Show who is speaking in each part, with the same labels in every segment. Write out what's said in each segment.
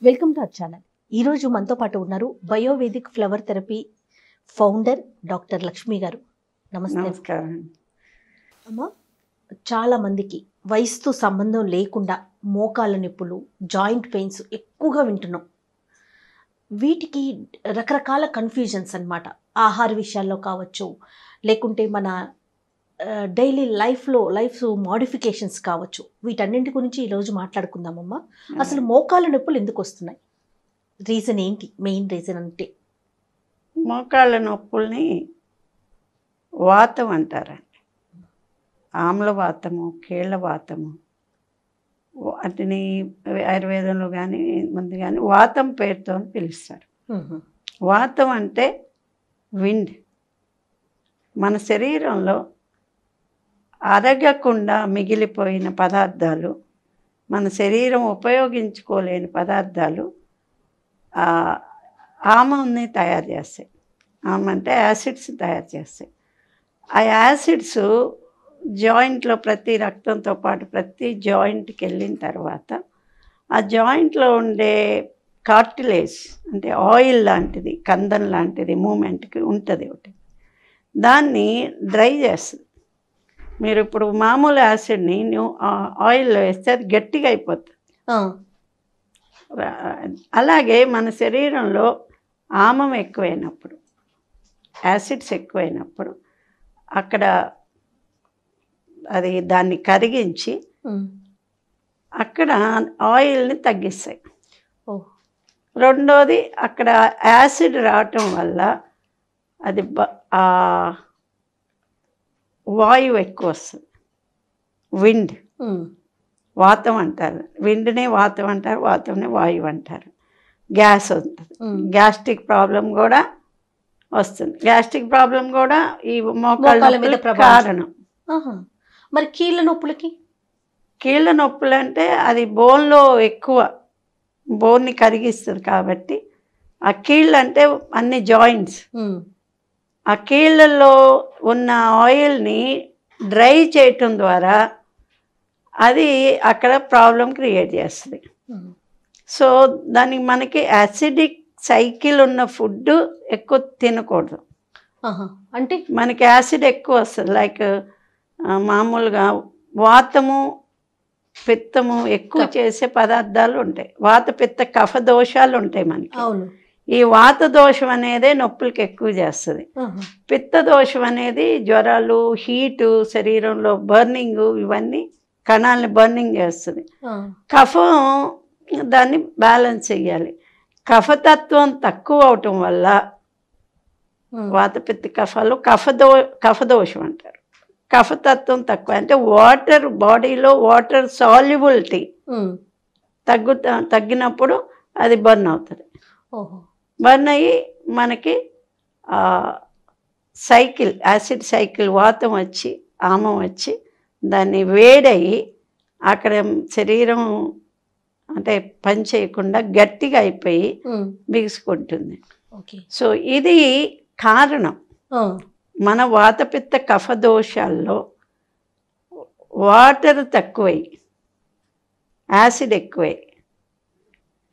Speaker 1: Welcome to our channel. ఈరోజు మనతో పాటు ఉన్నారు Biovedic flower therapy founder doctor Lakshmi garu. నమస్తే.
Speaker 2: నమస్కారం.
Speaker 1: అమ్మ, చాలా మందికి వయసుతో సంబంధం లేకుండా మోకాళ్ళ నొప్పులు, జాయింట్ పెయిన్స్ ఎక్కువగా వింటున్నాం. వీటికి రకరకాల కన్ఫ్యూజన్స్ అన్నమాట. ఆహార విషయాల్లో కావచ్చు, లేకుంటే మన డైలీ లైఫ్ మోడిఫికేషన్స్ కావచ్చు. వీటన్నింటి గురించి ఈరోజు మాట్లాడుకుందామమ్మా. అసలు మోకాళ్ళ నొప్పులు ఎందుకు వస్తున్నాయి? రీజన్ ఏంటి? మెయిన్ రీజన్ అంటే
Speaker 2: మోకాళ్ళ నొప్పుల్ని వాతం అంటారండి. ఆమ్లవాతము, కీళ్ళ వాతము, వాటిని ఆయుర్వేదంలో కానీ ముందు కానీ వాతం పేరుతో పిలుస్తారు. వాతం అంటే విండ్. మన శరీరంలో అరగకుండా మిగిలిపోయిన పదార్థాలు, మన శరీరం ఉపయోగించుకోలేని పదార్థాలు ఆమంని తయారు చేస్తాయి. ఆమ అంటే యాసిడ్స్ తయారు చేస్తాయి. ఆ యాసిడ్స్ జాయింట్లో ప్రతి రక్తంతో పాటు ప్రతి జాయింట్కి వెళ్ళిన తర్వాత ఆ జాయింట్లో ఉండే కార్టిలేజ్ అంటే ఆయిల్ లాంటిది, కందం లాంటిది మూమెంట్కి ఉంటుంది ఒకటి. దాన్ని డ్రై చేస్తుంది. మీరు ఇప్పుడు మామూలు యాసిడ్ని ఆయిల్లో వేస్తే అది గట్టిగా అయిపోతుంది. అలాగే మన శరీరంలో ఆమం ఎక్కువైనప్పుడు, యాసిడ్స్ ఎక్కువైనప్పుడు అక్కడ అది దాన్ని కరిగించి అక్కడ ఆయిల్ని తగ్గిస్తాయి. రెండోది, అక్కడ యాసిడ్ రావటం వల్ల అది వాయువు ఎక్కువ వస్తుంది. విండ్, వాతం అంటారు. విండ్నే వాతం అంటారు, వాతంనే వాయువు అంటారు. గ్యాస్ ఉంటుంది. గ్యాస్ట్రిక్ ప్రాబ్లం కూడా వస్తుంది. గ్యాస్ట్రిక్ ప్రాబ్లం కూడా ఈ మోకాళ్ళ మీద కారణం.
Speaker 1: మరి కీళ్ళ నొప్పులకి?
Speaker 2: కీళ్ళ నొప్పులు అంటే అది బోన్లో ఎక్కువ, బోన్ని కరిగిస్తుంది కాబట్టి ఆ కీళ్ళు అంటే అన్ని జాయింట్స్. ఆ కీళ్ళల్లో ఉన్న ఆయిల్ని డ్రై చేయటం ద్వారా అది అక్కడ ప్రాబ్లం క్రియేట్ చేస్తుంది. సో దానికి మనకి యాసిడిక్ సైకిల్ ఉన్న ఫుడ్ ఎక్కువ తినకూడదు.
Speaker 1: అంటే
Speaker 2: మనకి యాసిడ్ ఎక్కువ వస్తుంది. లైక్ మామూలుగా వాతము, పిత్తము ఎక్కువ చేసే పదార్థాలు ఉంటాయి. వాత, పిత్త, కఫ దోషాలు ఉంటాయి మనకి.
Speaker 1: అవును.
Speaker 2: ఈ వాత దోషం అనేదే నొప్పులకి ఎక్కువ చేస్తుంది. పిత్త దోషం అనేది జ్వరాలు, హీటు, శరీరంలో బర్నింగ్, ఇవన్నీ కణాలని బర్నింగ్ చేస్తుంది. కఫం దాన్ని బ్యాలెన్స్ చెయ్యాలి. కఫతత్వం తక్కువ అవటం వల్ల వాత, పిత్త, కఫాలు కఫదోషం అంటారు. కఫతత్వం తక్కువ అంటే వాటర్, బాడీలో వాటర్ సాల్యుబిలిటీ తగ్గినప్పుడు అది బర్న్ అవుతుంది. బర్న్ అయ్యి మనకి సైకిల్, యాసిడ్ సైకిల్, వాతం వచ్చి ఆమం వచ్చి దాన్ని వేడయి అక్కడ శరీరం అంటే పని చేయకుండా గట్టిగా అయిపోయి బిగుసుకుంటుంది. సో ఇది కారణం. మన వాతపిత్త కఫ దోషాల్లో వాటర్ తక్కువై, యాసిడ్ ఎక్కువై,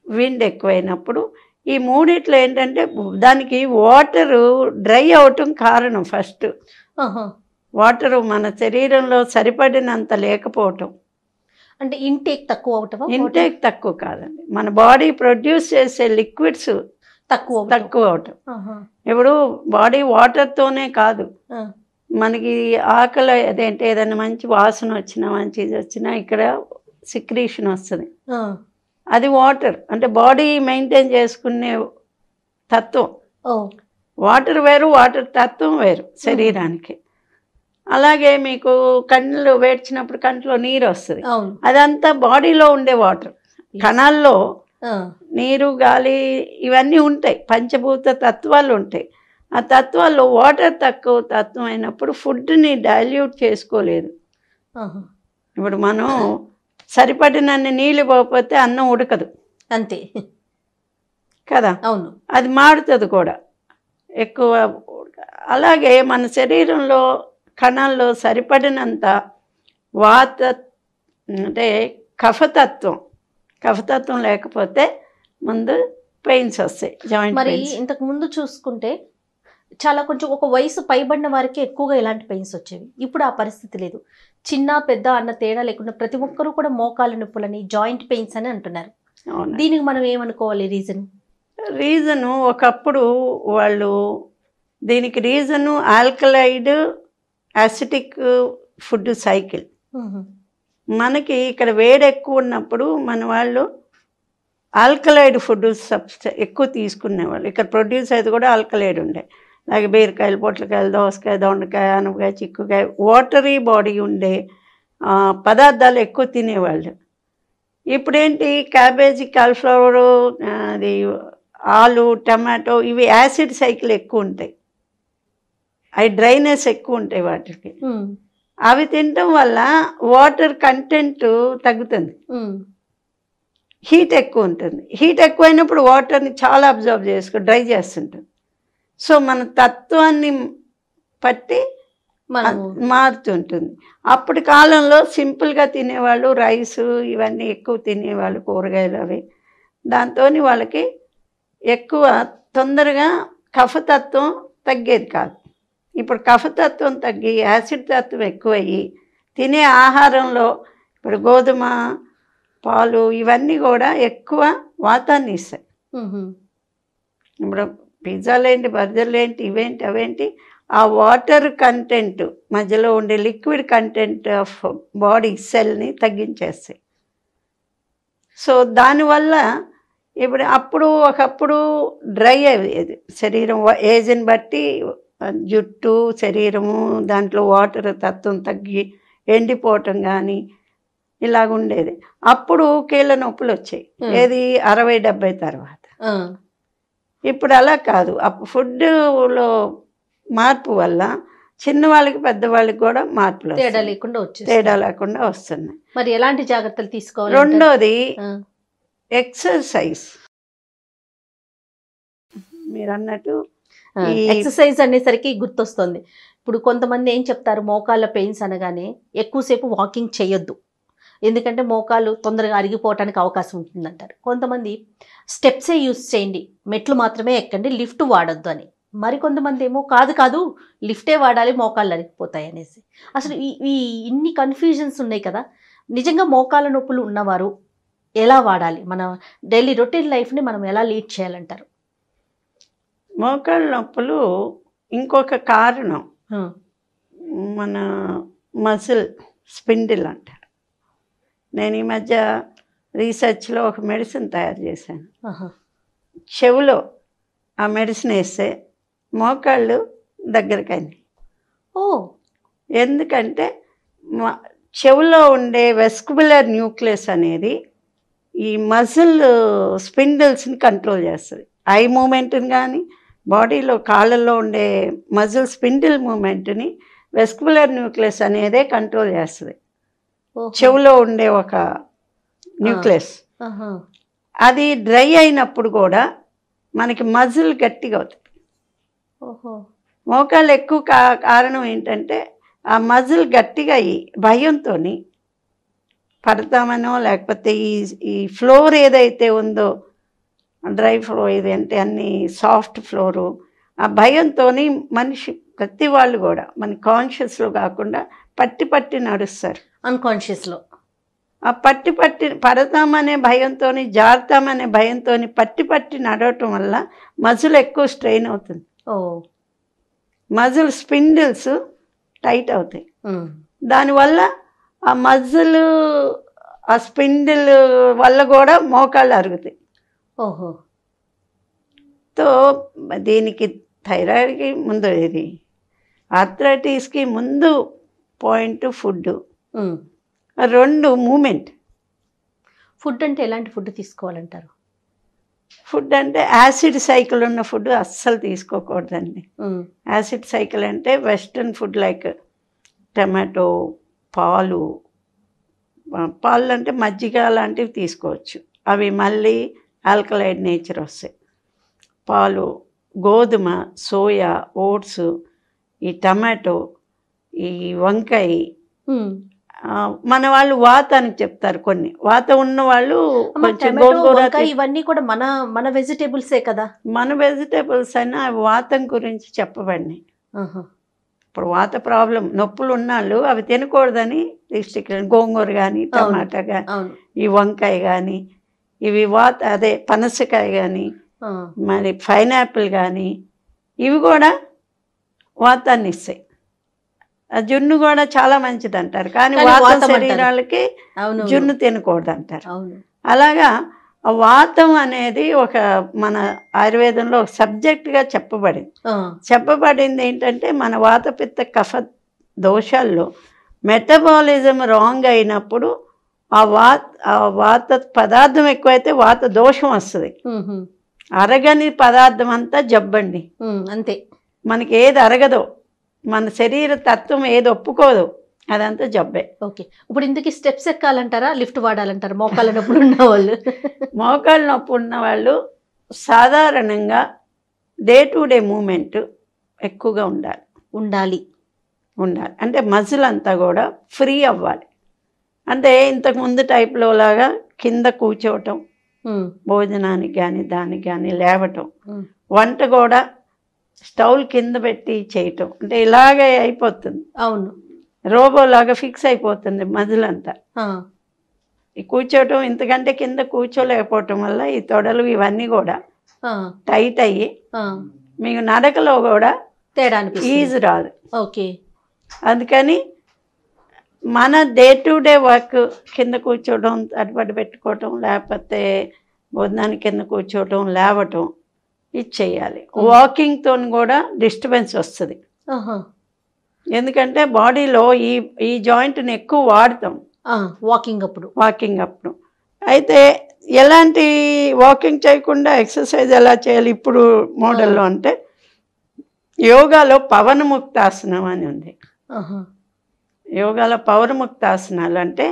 Speaker 2: విండ్ ఎక్కువైనప్పుడు ఈ మూడిట్లో ఏంటంటే దానికి వాటరు డ్రై అవటం కారణం. ఫస్ట్ వాటరు మన శరీరంలో సరిపడినంత లేకపోవటం.
Speaker 1: అంటే ఇంటేక్ తక్కువ అవటం?
Speaker 2: ఇంటేక్ తక్కువ కాదండి, మన బాడీ ప్రొడ్యూస్ చేసే లిక్విడ్స్ తక్కువ అవటం. ఇప్పుడు బాడీ వాటర్తోనే కాదు, మనకి ఆకలి అదేంటే ఏదైనా మంచి వాసన వచ్చినా, మంచి ఇది వచ్చినా ఇక్కడ సిక్రీషన్ వస్తుంది. అది వాటర్ అంటే బాడీ మెయింటైన్ చేసుకునే తత్వం. వాటర్ వేరు, వాటర్ తత్వం వేరు శరీరానికి. అలాగే మీకు కళ్ళు వేడ్చినప్పుడు కంట్లో నీరు వస్తుంది. అదంతా బాడీలో ఉండే వాటర్. కణాల్లో నీరు, గాలి ఇవన్నీ ఉంటాయి, పంచభూత తత్వాలు ఉంటాయి. ఆ తత్వాల్లో వాటర్ తక్కువ తత్వం అయినప్పుడు ఫుడ్ని డైల్యూట్ చేసుకోలేదు. ఇప్పుడు మనం సరిపడినన్ని నీళ్ళు పోకపోతే అన్నం ఉడకదు,
Speaker 1: అంతే
Speaker 2: కదా.
Speaker 1: అవును,
Speaker 2: అది మాడుతుంది కూడా ఎక్కువ. అలాగే మన శరీరంలో కణాల్లో సరిపడినంత వాత అంటే కఫతత్వం లేకపోతే ముందు పెయిన్స్ వస్తాయి, జాయింట్
Speaker 1: మరి
Speaker 2: పెయిన్స్.
Speaker 1: ఇంతకు ముందు చూసుకుంటే చాలా కొంచెం ఒక వయసు పైబడిన వారికి ఎక్కువగా ఇలాంటి పెయిన్స్ వచ్చేవి. ఇప్పుడు ఆ పరిస్థితి లేదు. చిన్న పెద్ద అన్న తేడా లేకుండా ప్రతి ఒక్కరూ కూడా మోకాళ్ళ నొప్పులని, జాయింట్ పెయిన్స్ అని అంటున్నారు.
Speaker 2: అవును.
Speaker 1: దీనికి మనం ఏమనుకోవాలి
Speaker 2: రీజను ఒకప్పుడు వాళ్ళు దీనికి reason alkaloid acetic food cycle. మనకి ఇక్కడ వేడి ఎక్కువ ఉన్నప్పుడు మన వాళ్ళు ఆల్కలైడ్ ఫుడ్ ఎక్కువ తీసుకునేవాళ్ళు. ఇక్కడ ప్రొడ్యూస్ అయితే కూడా ఆల్కలైడ్ ఉండే, అలాగే బీరకాయలు, పొట్లకాయలు, దోసకాయ, దొండకాయ, అనపకాయ, చిక్కుకాయ, వాటరీ బాడీ ఉండే పదార్థాలు ఎక్కువ తినేవాళ్ళు. ఇప్పుడేంటి క్యాబేజీ, కాలీఫ్లవరు, అది ఆలు, టమాటో, ఇవి యాసిడ్ సైకిల్ ఎక్కువ ఉంటాయి, అవి డ్రైనెస్ ఎక్కువ ఉంటాయి వాటికి. అవి తినటం వల్ల వాటర్ కంటెంట్ తగ్గుతుంది, హీట్ ఎక్కువ ఉంటుంది. హీట్ ఎక్కువైనప్పుడు వాటర్ని చాలా అబ్జర్వ్ డ్రై చేస్తుంటుంది. సో మన తత్వాన్ని బట్టి మారుతుంటుంది. అప్పటి కాలంలో సింపుల్గా తినేవాళ్ళు, రైసు ఇవన్నీ ఎక్కువ తినేవాళ్ళు, కూరగాయలు అవి. దాంతో వాళ్ళకి ఎక్కువ తొందరగా కఫతత్వం తగ్గేది కాదు. ఇప్పుడు కఫతత్వం తగ్గి యాసిడ్ తత్వం ఎక్కువయ్యి తినే ఆహారంలో ఇప్పుడు గోధుమ, పాలు ఇవన్నీ కూడా ఎక్కువ వాతాన్ని ఇస్తాయి. ఇప్పుడు పిజ్జాలేంటి, బర్గర్లేంటి, ఇవేంటి అవేంటి, ఆ వాటర్ కంటెంట్ మధ్యలో ఉండే లిక్విడ్ కంటెంట్ ఆఫ్ బాడీ సెల్ని తగ్గించేస్తాయి. సో దానివల్ల ఇప్పుడు ఒకప్పుడు డ్రై అయ్యేది శరీరం, ఏజ్ని బట్టి జుట్టు, శరీరము, దాంట్లో వాటర్ తత్వం తగ్గి ఎండిపోవటం కానీ ఇలాగుండేది. అప్పుడు కీళ్ళ నొప్పులు వచ్చాయి, ఏది 60-70 తర్వాత. ఇప్పుడు అలా కాదు. అప్పుడు ఫుడ్లో మార్పు వల్ల చిన్నవాళ్ళకి పెద్దవాళ్ళకి కూడా మార్పులు తేడా లేకుండా వస్తున్నాయి.
Speaker 1: మరి ఎలాంటి జాగ్రత్తలు తీసుకోవాలి?
Speaker 2: రెండోది ఎక్సర్సైజ్. మీరు అన్నట్టు
Speaker 1: ఎక్సర్సైజ్ అనేసరికి గుర్తొస్తుంది. ఇప్పుడు కొంతమంది ఏం చెప్తారు, మోకాళ్ళ పెయిన్స్ అనగానే ఎక్కువసేపు వాకింగ్ చేయొద్దు, ఎందుకంటే మోకాలు తొందరగా అరిగిపోవటానికి అవకాశం ఉంటుందంటారు. కొంతమంది స్టెప్సే యూస్ చేయండి, మెట్లు మాత్రమే ఎక్కండి, లిఫ్ట్ వాడొద్దు అని. మరికొంతమంది ఏమో కాదు లిఫ్టే వాడాలి, మోకాళ్ళు అరిగిపోతాయి అనేసి. అసలు ఈ ఇన్ని కన్ఫ్యూజన్స్ ఉన్నాయి కదా. నిజంగా మోకాళ్ళ నొప్పులు ఉన్నవారు ఎలా వాడాలి? మన డైలీ రొటీన్ లైఫ్ని మనం ఎలా లీడ్ చేయాలంటారు?
Speaker 2: మోకాళ్ళ నొప్పులు ఇంకొక కారణం మన మజిల్ స్పిండిల్ అంటారు. నేను ఈ మధ్య రీసెర్చ్లో ఒక మెడిసిన్ తయారు చేశాను. చెవులో ఆ మెడిసిన్ వేస్తే మోకాళ్ళు దగ్గరకైంది. ఎందుకంటే చెవులో ఉండే వెస్కుబులర్ న్యూక్లియస్ అనేది ఈ మజిల్ స్పిండిల్స్ని కంట్రోల్ చేస్తుంది. ఐ మూమెంట్ని కానీ బాడీలో కాళ్ళల్లో ఉండే మజిల్ స్పిండిల్ మూమెంట్ని వెస్కుబులర్ న్యూక్లియస్ అనేదే కంట్రోల్ చేస్తుంది. చెవులో ఉండే ఒక న్యూక్లియస్ అది డ్రై అయినప్పుడు కూడా మనకి మజిల్ గట్టిగా అవుతుంది. మోకాళ్ళు ఎక్కువ కారణం ఏంటంటే ఆ మజిల్ గట్టిగా అయ్యి భయంతో పడతామనో, లేకపోతే ఈ ఫ్లోర్ ఏదైతే ఉందో డ్రై ఫ్లోర్, ఇది అంటే అన్ని సాఫ్ట్ ఫ్లోరు, ఆ భయంతో మనిషి ప్రతి వాళ్ళు కూడా మన కాన్షియస్లో కాకుండా పట్టి నడుస్తారు,
Speaker 1: అన్కాన్షియస్లో.
Speaker 2: ఆ పట్టి పడతామనే భయంతో, జారుతామనే భయంతో పట్టి నడవటం వల్ల మజిల్ ఎక్కువ స్ట్రెయిన్ అవుతుంది. మజిల్ స్పిండిల్స్ టైట్ అవుతాయి. దానివల్ల ఆ మజిల్, ఆ స్పిండిల్ వల్ల కూడా మోకాళ్ళు అరుగుతాయి. తో దీనికి థైరాయిడ్కి ముందు, ఇది ఆర్థరైటిస్కి ముందు పాయింట్ ఫుడ్, రెండు మూమెంట్.
Speaker 1: ఫుడ్ అంటే ఎలాంటి ఫుడ్ తీసుకోవాలంటారు?
Speaker 2: ఫుడ్ అంటే యాసిడ్ సైకిల్ ఉన్న ఫుడ్ అస్సలు తీసుకోకూడదండి. యాసిడ్ సైకిల్ అంటే వెస్ట్రన్ ఫుడ్ లైక్ టమాటో, పాలు అంటే మజ్జిగ లాంటివి తీసుకోవచ్చు, అవి మళ్ళీ ఆల్కలైడ్ నేచర్ వస్తాయి. పాలు, గోధుమ, సోయా, ఓట్స్, ఈ టమాటో, ఈ వంకాయ, మన వాళ్ళు వాతానికి చెప్తారు, కొన్ని వాత ఉన్న వాళ్ళు కొంచెం
Speaker 1: టమాటో
Speaker 2: గోంగూర
Speaker 1: వంకాయ ఇవన్నీ కూడా మన మన వెజిటేబుల్సే కదా.
Speaker 2: మన వెజిటేబుల్స్ అయినా అవి వాతం గురించి చెప్పబడినాయి. ఇప్పుడు వాత ప్రాబ్లం నొప్పులు ఉన్నాళ్ళు అవి తినకూడదని రిస్ట్రిక్షన్. గోంగూర కానీ, టమాటా కానీ, ఈ వంకాయ కానీ, ఇవి వాత అదే పనసకాయ కానీ, మరి పైనాపిల్ కానీ, ఇవి కూడా వాతాన్ని ఇస్తాయి. ఆ జున్ను కూడా చాలా మంచిది అంటారు, కానీ వాతం శరీరాలకి జున్ను తినకూడదు అంటారు. అలాగా ఆ వాతం అనేది ఒక మన ఆయుర్వేదంలో ఒక సబ్జెక్ట్గా చెప్పబడింది ఏంటంటే మన వాతపిత్త కఫ దోషాల్లో మెటబాలిజం రాంగ్ అయినప్పుడు ఆ వాత పదార్థం ఎక్కువైతే వాత దోషం వస్తుంది. అరగని పదార్థం అంతా జబ్బండి,
Speaker 1: అంతే.
Speaker 2: మనకి ఏది అరగదో, మన శరీర తత్వం ఏది ఒప్పుకోదు, అదంతా జబ్బే.
Speaker 1: ఓకే, ఇప్పుడు ఇందుకు స్టెప్స్ ఎక్కాలంటారా, లిఫ్ట్ వాడాలంటారా మోకాళ్ళ నొప్పులు ఉన్న వాళ్ళు?
Speaker 2: మోకాళ్ళ నొప్పి ఉన్న వాళ్ళు సాధారణంగా డే టు డే మూమెంట్ ఎక్కువగా ఉండాలి. అంటే మజిల్ అంతా కూడా ఫ్రీ అవ్వాలి. అంటే ఇంతకుముందు టైప్లో లాగా కింద కూర్చోవటం, భోజనానికి కానీ దానికి కానీ లేవటం, వంట కూడా స్టవ్ కింద పెట్టి చేయటం, అంటే ఇలాగే అయిపోతుంది.
Speaker 1: అవును,
Speaker 2: రోబోలాగా ఫిక్స్ అయిపోతుంది మజిల్ అంతా. ఈ కూర్చోవటం ఇంతకంటే కింద కూర్చోలేకపోవటం వల్ల ఈ తొడలు ఇవన్నీ కూడా టైట్ అయ్యి మీకు నడకలో కూడా
Speaker 1: తేడా
Speaker 2: ఈజీ రాదు.
Speaker 1: ఓకే,
Speaker 2: అందుకని మన డే టు డే వర్క్ కింద కూర్చోవడం, అటుపడి పెట్టుకోవటం, లేకపోతే భోజనానికి కింద కూర్చోవటం, లేవటం, ఇది చెయ్యాలి. వాకింగ్తో కూడా డిస్టర్బెన్స్ వస్తుంది. ఎందుకంటే బాడీలో ఈ జాయింట్ని ఎక్కువ వాడతాం
Speaker 1: వాకింగ్
Speaker 2: అప్పుడు. అయితే ఎలాంటి వాకింగ్ చేయకుండా ఎక్సర్సైజ్ ఎలా చేయాలి ఇప్పుడు మోడల్లో అంటే యోగాలో పవనముక్తాసనం అని ఉంది. యోగాలో పవనముక్తాసనాలు అంటే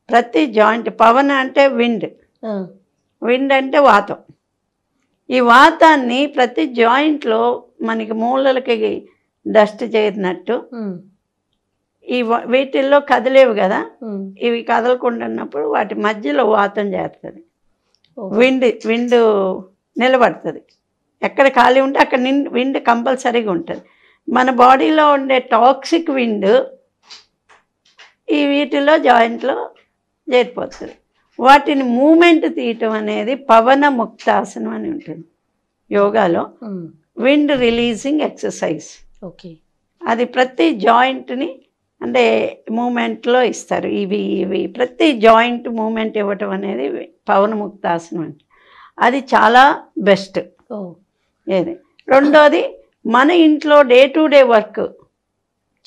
Speaker 2: ప్రతి జాయింట్, పవన అంటే విండ్ అంటే వాతం. ఈ వాతాన్ని ప్రతి జాయింట్లో మనకి మూలలకి డస్ట్ చేరినట్టు వీటిల్లో కదిలేవు కదా, ఇవి కదలకుండా ఉన్నప్పుడు వాటి మధ్యలో వాతం చేస్తుంది. విండ్ నిలబడుతుంది. ఎక్కడ ఖాళీ ఉంటే అక్కడ విండ్ కంపల్సరీగా ఉంటుంది. మన బాడీలో ఉండే టాక్సిక్ విండ్ ఈ వీటిలో జాయింట్లో చేరిపోతుంది. వాటిని మూమెంట్ తీయటం అనేది పవన ముక్తాసనం అని ఉంటుంది యోగాలో. Wind releasing exercise.
Speaker 1: ఓకే,
Speaker 2: అది ప్రతి జాయింట్ని అంటే మూమెంట్లో ఇస్తారు. ఇవి ప్రతి జాయింట్ మూమెంట్ ఇవ్వటం అనేది పవనముక్తాసనం అంటే అది చాలా బెస్ట్. ఏది రెండోది మన ఇంట్లో డే టు డే వర్క్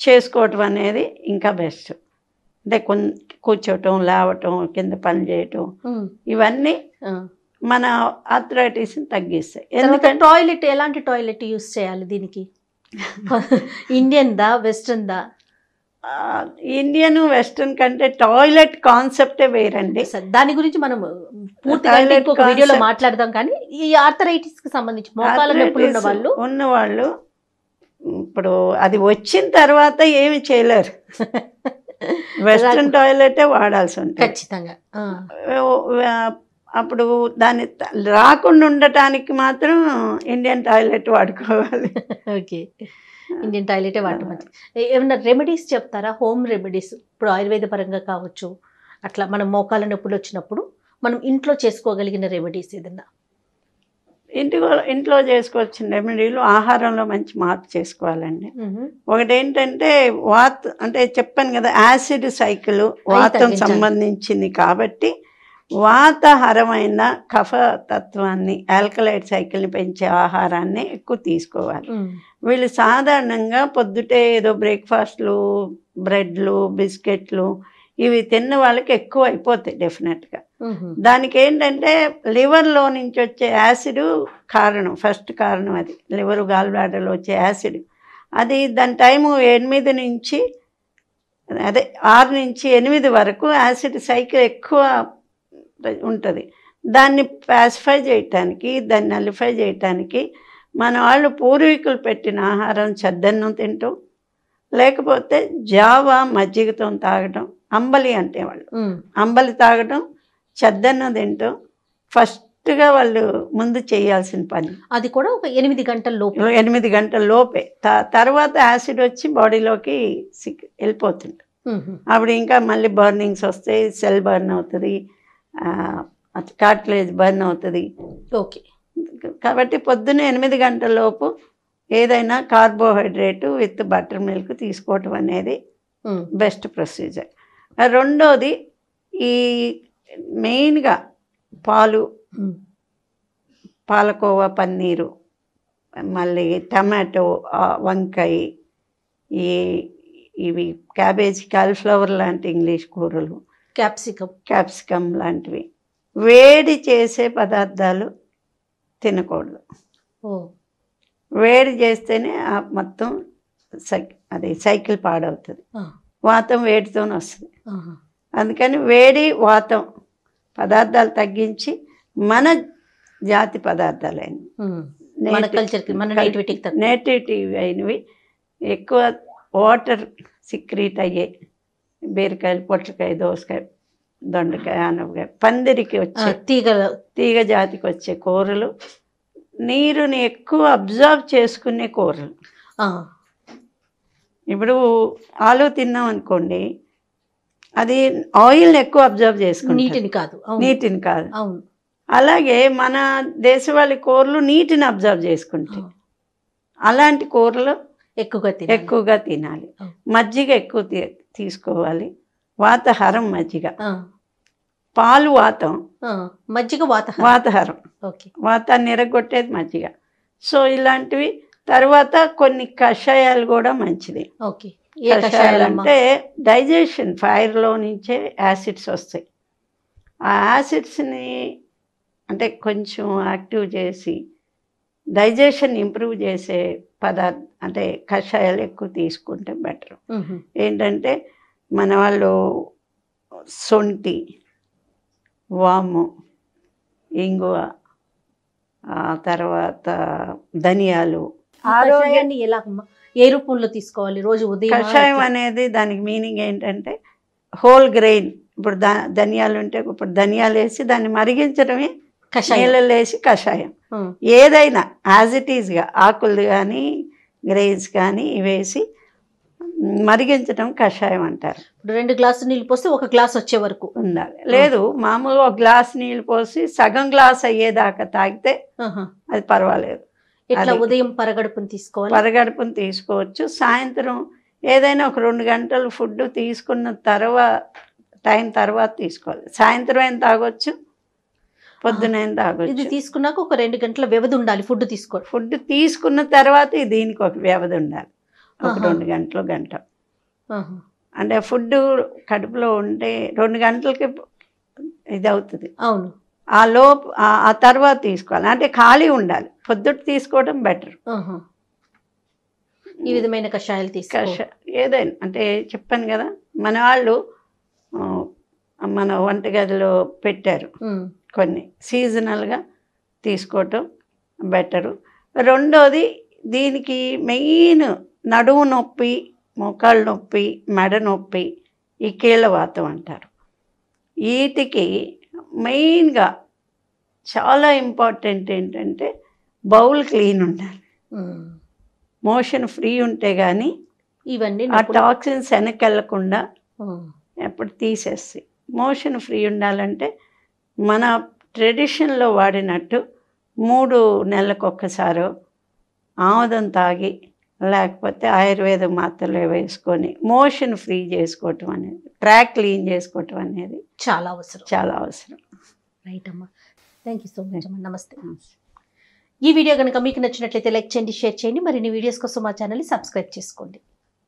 Speaker 2: చేసుకోవటం అనేది ఇంకా బెస్ట్. అంటే కూర్చోవటం, లేవటం, కింద పని చేయటం, ఇవన్నీ మన ఆర్థరైటిస్ని తగ్గిస్తాయి.
Speaker 1: ఎందుకంటే టాయిలెట్, ఎలాంటి టాయిలెట్ యూస్ చేయాలి దీనికి? ఇండియన్ దా, వెస్ట్రన్ దా?
Speaker 2: ఇండియన్ వెస్ట్రన్ కంటే టాయిలెట్ కాన్సెప్టే వేరండి.
Speaker 1: దాని గురించి మనం పూర్తిగా ఇంకొక వీడియోలో మాట్లాడదాం. కానీ ఈ ఆర్థరైటిస్ కి సంబంధించి మోకాళ్ళ నొప్పులు
Speaker 2: ఉన్నవాళ్ళు ఇప్పుడు అది వచ్చిన తర్వాత ఏమి చేయలేరు, వెస్ట్రన్ టాయిలెటే వాడాల్సి ఉంటుంది
Speaker 1: ఖచ్చితంగా.
Speaker 2: అప్పుడు దాన్ని రాకుండా ఉండటానికి మాత్రం ఇండియన్ టాయిలెట్ వాడుకోవాలి.
Speaker 1: ఓకే, ఇండియన్ టాయిలెటే వాడటం. ఏమన్నా రెమెడీస్ చెప్తారా, హోమ్ రెమెడీస్? ఇప్పుడు ఆయుర్వేద పరంగా కావచ్చు, అట్లా మనం మోకాళ్ళ నొప్పులు వచ్చినప్పుడు మనం ఇంట్లో చేసుకోగలిగిన రెమెడీస్ ఏదన్నా?
Speaker 2: ఇంట్లో చేసుకోవచ్చిన రెమెడీలు ఆహారంలో మంచి మార్పు చేసుకోవాలండి. ఒకటి ఏంటంటే అంటే చెప్పాను కదా, యాసిడ్ సైకిల్ వాతం సంబంధించింది కాబట్టి వాతహరమైన కఫ తత్వాన్ని, ఆల్కలైడ్ సైకిల్ని పెంచే ఆహారాన్ని ఎక్కువ తీసుకోవాలి. వీళ్ళు సాధారణంగా పొద్దుటే ఏదో బ్రేక్ఫాస్ట్లు, బ్రెడ్లు, బిస్కెట్లు ఇవి తిన్న వాళ్ళకి ఎక్కువ అయిపోతాయి డెఫినెట్గా. దానికి ఏంటంటే లివర్లో నుంచి వచ్చే యాసిడ్ కారణం, ఫస్ట్ కారణం అది. లివర్, గాల్ బ్లాడర్లో వచ్చే యాసిడ్ అది దాని టైము 8 నుంచి 6 నుంచి 8 వరకు యాసిడ్ సైకిల్ ఎక్కువ ఉంటుంది. దాన్ని పాసిఫై చేయటానికి, దాన్ని నలిఫై చేయటానికి మన వాళ్ళు పూర్వీకులు పెట్టిన ఆహారం చద్దన్నం తింటాం, లేకపోతే జావా మజ్జిగతో తాగటం, అంబలి అంటే వాళ్ళు అంబలి తాగటం, చద్దన్నం తినటం ఫస్ట్గా వాళ్ళు ముందు చేయాల్సిన పని.
Speaker 1: అది కూడా ఒక 8 గంటల లోపు.
Speaker 2: 8 గంటల లోపే. తర్వాత యాసిడ్ వచ్చి బాడీలోకి వెళ్ళిపోతుంది. అప్పుడు ఇంకా మళ్ళీ బర్నింగ్స్ వస్తాయి, సెల్ బర్న్ అవుతుంది, కార్టిలేజ్ బర్న్ అవుతుంది.
Speaker 1: ఓకే.
Speaker 2: కాబట్టి పొద్దున్న 8 గంటల లోపు ఏదైనా కార్బోహైడ్రేట్ విత్ బటర్ మిల్క్ తీసుకోవటం అనేది బెస్ట్ ప్రొసీజర్. రెండోది ఈ మెయిన్గా పాలు, పాలకోవా, పన్నీరు, మళ్ళీ టమాటో, వంకాయ, ఇవి క్యాబేజీ, కాలీఫ్లవర్ లాంటి ఇంగ్లీష్ కూరలు, క్యాప్సికమ్ లాంటివి వేడి చేసే పదార్థాలు తినకూడదు. వేడి చేస్తేనే మొత్తం అది సైకిల్ పాడవుతుంది. వాతం వేడితోనే వస్తుంది. అందుకని వేడి వాతం పదార్థాలు తగ్గించి మన జాతి పదార్థాలైన నేటివిటీ అయినవి ఎక్కువ వాటర్ సిక్రీట్ అయ్యే బీరకాయలు, పొట్లకాయ, దోసకాయ, దొండకాయ, ఆనపకాయ, పందిరికి వచ్చే తీగ జాతికి వచ్చే కూరలు, నీరుని ఎక్కువ అబ్జర్వ్ చేసుకునే కూరలు. ఇప్పుడు ఆలు తిన్నాం అనుకోండి, అది ఆయిల్ని ఎక్కువ అబ్జర్వ్ చేసుకుంటుంది, నీటిని కాదు. అలాగే మన దేశవాళీ కూరలు నీటిని అబ్జర్వ్ చేసుకుంటాయి. అలాంటి కూరలు ఎక్కువగా తినాలి. మజ్జిగ ఎక్కువ తీసుకోవాలి. వాతహరం మజ్జిగ. పాలు వాతం,
Speaker 1: మజ్జిగ
Speaker 2: వాతహరం, వాతాన్ని ఎరగొట్టేది మజ్జిగ. సో ఇలాంటివి. తర్వాత కొన్ని కషాయాలు కూడా మంచిది. కషాయాలు అంటే డైజెషన్, ఫైర్లో నుంచే యాసిడ్స్ వస్తాయి. ఆ యాసిడ్స్ని అంటే కొంచెం యాక్టివ్ చేసి డైజెషన్ ఇంప్రూవ్ చేసే అంటే కషాయాలు ఎక్కువ తీసుకుంటే బెటర్. ఏంటంటే మన వాళ్ళు సొంటి, వాము, ఇంగువ, తర్వాత ధనియాలు.
Speaker 1: ఆరోగ్యాన్ని ఎలా ఏ రూపంలో తీసుకోవాలి రోజు ఉదయం?
Speaker 2: కషాయం అనేది దానికి మీనింగ్ ఏంటంటే హోల్ గ్రెయిన్. ఇప్పుడు ధనియాలు ఉంటే ఇప్పుడు ధనియాలు వేసి దాన్ని మరిగించడమే నీళ్ళలో వేసి కషాయం. ఏదైనా యాజ్ ఇట్ ఈజ్గా ఆకులు కానీ గ్రెయిన్స్ కానీ వేసి మరిగించడం కషాయం అంటారు.
Speaker 1: 2 గ్లాసులు నీళ్ళు పోస్తే 1 గ్లాస్ వచ్చే వరకు
Speaker 2: ఉండాలి. లేదు, మామూలుగా 1 గ్లాస్ నీళ్ళు పోసి సగం గ్లాస్ అయ్యేదాకా తాగితే అది పర్వాలేదు.
Speaker 1: ఇట్లా ఉదయం పరగడుపుని తీసుకోవాలి.
Speaker 2: పరగడుపుని తీసుకోవచ్చు. సాయంత్రం ఏదైనా ఒక 2 గంటలు ఫుడ్ తీసుకున్న టైం తర్వాత తీసుకోవాలి. సాయంత్రం అయినా తాగొచ్చు, పొద్దునైనా తాగొచ్చు.
Speaker 1: ఇది తీసుకున్నాక ఒక 2 గంటల వ్యవధి ఉండాలి ఫుడ్ తీసుకోవాలి.
Speaker 2: ఫుడ్ తీసుకున్న తర్వాత దీనికి ఒక వ్యవధి ఉండాలి, ఒక 2 గంటలు, గంట. అంటే ఫుడ్ కడుపులో ఉంటే 2 గంటలకి ఇది అవుతుంది.
Speaker 1: అవును.
Speaker 2: ఆ తర్వాత తీసుకోవాలి. అంటే ఖాళీ ఉండాలి. పొద్దుట తీసుకోవడం బెటర్.
Speaker 1: ఈ విధమైన కషాయాలు
Speaker 2: ఏదైనా అంటే చెప్పాను కదా, మన వాళ్ళు మన వంటగదిలో పెట్టారు కొన్ని, సీజనల్గా తీసుకోవటం బెటరు. రెండోది దీనికి మెయిన్ నడుము నొప్పి, మోకాళ్ళ నొప్పి, మెడ నొప్పి, ఈ కీళ్ళవాతం అంటారు. వీటికి మెయిన్గా చాలా ఇంపార్టెంట్ ఏంటంటే బౌల్ క్లీన్ ఉండాలి. మోషన్ ఫ్రీ ఉంటే కానీ
Speaker 1: ఇవన్నీ
Speaker 2: ఆ టాక్సిన్స్ వెనక్కి వెళ్ళకుండా ఎప్పుడు తీసేస్తాయి. మోషన్ ఫ్రీ ఉండాలంటే మన ట్రెడిషన్లో వాడినట్టు 3 నెలలకు ఒక్కసారో ఆముదం తాగి, లేకపోతే ఆయుర్వేద మాత్రలు వేసుకొని మోషన్ ఫ్రీ చేసుకోవటం అనేది, ట్రాక్ క్లీన్ చేసుకోవటం అనేది చాలా అవసరం.
Speaker 1: రైట్ అమ్మా, థ్యాంక్ యూ సో మచ్ అమ్మా. నమస్తే. ఈ వీడియో కనుక మీకు నచ్చినట్లయితే లైక్ చేయండి, షేర్ చేయండి. మరిన్ని వీడియోస్ కోసం మా ఛానల్ని సబ్స్క్రైబ్ చేసుకోండి.